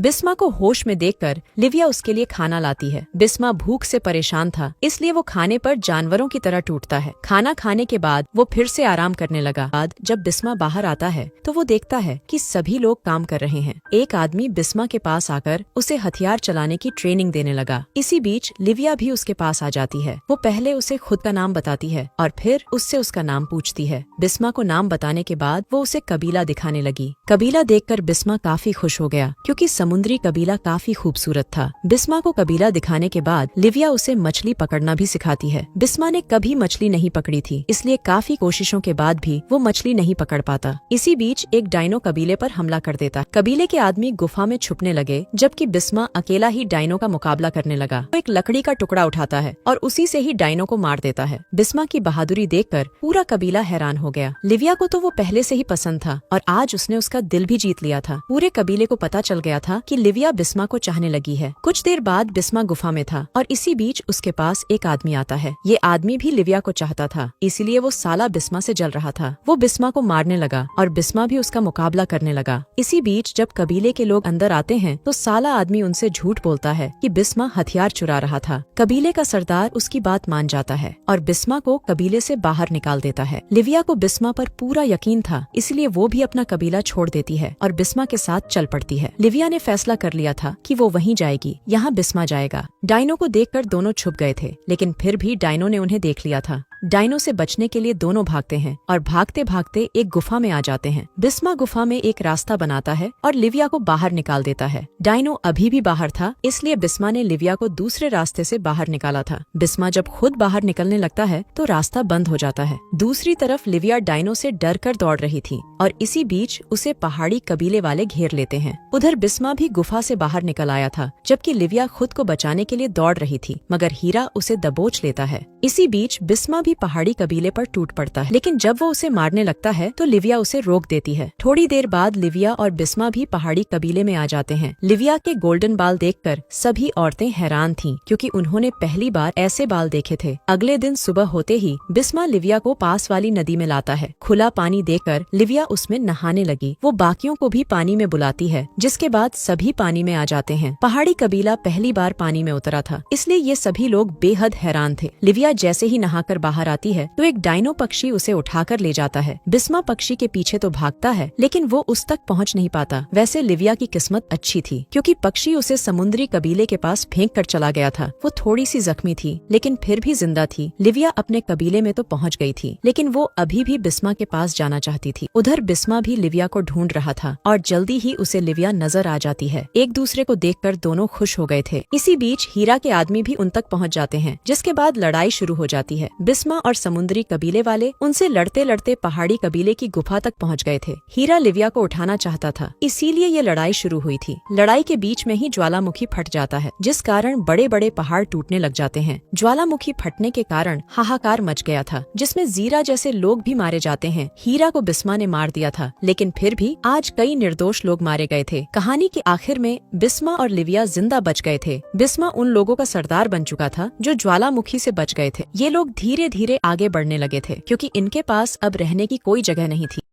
बिस्मा को होश में देखकर लिविया उसके लिए खाना लाती है। बिस्मा भूख से परेशान था, इसलिए वो खाने पर जानवरों की तरह टूटता है। खाना खाने के बाद वो फिर से आराम करने लगा। बाद जब बिस्मा बाहर आता है तो वो देखता है कि सभी लोग काम कर रहे हैं। एक आदमी बिस्मा के पास आकर उसे हथियार चलाने की ट्रेनिंग देने लगा। इसी बीच लिविया भी उसके पास आ जाती है। वो पहले उसे खुद का नाम बताती है और फिर उससे उसका नाम पूछती है। बिस्मा को नाम बताने के बाद वो उसे कबीला दिखाने लगी। कबीला देखकर बिस्मा काफी खुश हो गया, क्योंकि समुद्री कबीला काफी खूबसूरत था। बिस्मा को कबीला दिखाने के बाद लिविया उसे मछली पकड़ना भी सिखाती है। बिस्मा ने कभी मछली नहीं पकड़ी थी, इसलिए काफी कोशिशों के बाद भी वो मछली नहीं पकड़ पाता। इसी बीच एक डायनो कबीले पर हमला कर देता। कबीले के आदमी गुफा में छुपने लगे, जबकि बिस्मा अकेला ही डायनो का मुकाबला करने लगा। वो एक लकड़ी का टुकड़ा उठाता है और उसी से ही डायनो को मार देता है। बिस्मा की बहादुरी देखकर पूरा कबीला हैरान हो गया। लिविया को तो वो पहले से ही पसंद था और आज उसने उसका दिल भी जीत लिया था। पूरे कबीले को पता चल गया था कि लिविया बिस्मा को चाहने लगी है। कुछ देर बाद बिस्मा गुफा में था और इसी बीच उसके पास एक आदमी आता है। ये आदमी भी लिविया को चाहता था, इसीलिए वो साला बिस्मा से जल रहा था। वो बिस्मा को मारने लगा और बिस्मा भी उसका मुकाबला करने लगा। इसी बीच जब कबीले के लोग अंदर आते हैं तो साला आदमी उनसे झूठ बोलता है कि बिस्मा हथियार चुरा रहा था। कबीले का सरदार उसकी बात मान जाता है और बिस्मा को कबीले से बाहर निकाल देता है। लिविया को बिस्मा पर पूरा यकीन था, इसलिए वो भी अपना कबीला छोड़ देती है और बिस्मा के साथ चल पड़ती है। लिविया ने फैसला कर लिया था कि वो वहीं जाएगी, यहाँ बिस्मा जाएगा। डायनो को देखकर दोनों छुप गए थे, लेकिन फिर भी डायनो ने उन्हें देख लिया था। डायनो से बचने के लिए दोनों भागते हैं और भागते भागते एक गुफा में आ जाते हैं। बिस्मा गुफा में एक रास्ता बनाता है और लिविया को बाहर निकाल देता है। डायनो अभी भी बाहर था, इसलिए बिस्मा ने लिविया को दूसरे रास्ते से बाहर निकाला था। बिस्मा जब खुद बाहर निकलने लगता है तो रास्ता बंद हो जाता है। दूसरी तरफ लिविया डायनो से डर कर दौड़ रही थी और इसी बीच उसे पहाड़ी कबीले वाले घेर लेते हैं। उधर बिस्मा भी गुफा से बाहर निकल आया था, जबकि लिविया खुद को बचाने के लिए दौड़ रही थी, मगर हीरा उसे दबोच लेता है। इसी बीच बिस्मा भी पहाड़ी कबीले पर टूट पड़ता है, लेकिन जब वो उसे मारने लगता है तो लिविया उसे रोक देती है। थोड़ी देर बाद लिविया और बिस्मा भी पहाड़ी कबीले में आ जाते हैं। लिविया के गोल्डन बाल देखकर सभी औरतें हैरान थीं, क्योंकि उन्होंने पहली बार ऐसे बाल देखे थे। अगले दिन सुबह होते ही बिस्मा लिविया को पास वाली नदी में लाता है। खुला पानी देकर लिविया उसमें नहाने लगी। वो बाकियों को भी पानी में बुलाती है, जिसके बाद सभी पानी में आ जाते हैं। पहाड़ी कबीला पहली बार पानी में उतरा था, इसलिए ये सभी लोग बेहद हैरान थे। लिविया जैसे ही नहाकर बाहर आती है तो एक डायनो पक्षी उसे उठाकर ले जाता है। बिस्मा पक्षी के पीछे तो भागता है, लेकिन वो उस तक पहुंच नहीं पाता। वैसे लिविया की किस्मत अच्छी थी, क्योंकि पक्षी उसे समुद्री कबीले के पास फेंक कर चला गया था। वो थोड़ी सी जख्मी थी, लेकिन फिर भी जिंदा थी। लिविया अपने कबीले में तो पहुंच गई थी, लेकिन वो अभी भी बिस्मा के पास जाना चाहती थी। उधर बिस्मा भी लिविया को ढूंढ रहा था और जल्दी ही उसे लिविया नजर आ जाती है। एक दूसरे को देखकर दोनों खुश हो गए थे। इसी बीच हीरा के आदमी भी उन तक पहुंच जाते हैं, जिसके बाद लड़ाई शुरू हो जाती है। बिस्मा और समुद्री कबीले वाले उनसे लड़ते लड़ते पहाड़ी कबीले की गुफा तक पहुंच गए थे। हीरा लिविया को उठाना चाहता था, इसीलिए ये लड़ाई शुरू हुई थी। लड़ाई के बीच में ही ज्वालामुखी फट जाता है, जिस कारण बड़े बड़े पहाड़ टूटने लग जाते हैं। ज्वालामुखी फटने के कारण हाहाकार मच गया था, जिसमें जीरा जैसे लोग भी मारे जाते हैं। हीरा को बिस्मा ने मार दिया था, लेकिन फिर भी आज कई निर्दोष लोग मारे गए थे। कहानी के आखिर में बिस्मा और लिविया जिंदा बच गए थे। बिस्मा उन लोगों का सरदार बन चुका था जो ज्वालामुखी से बच गए थे। ये लोग धीरे धीरे आगे बढ़ने लगे थे, क्योंकि इनके पास अब रहने की कोई जगह नहीं थी।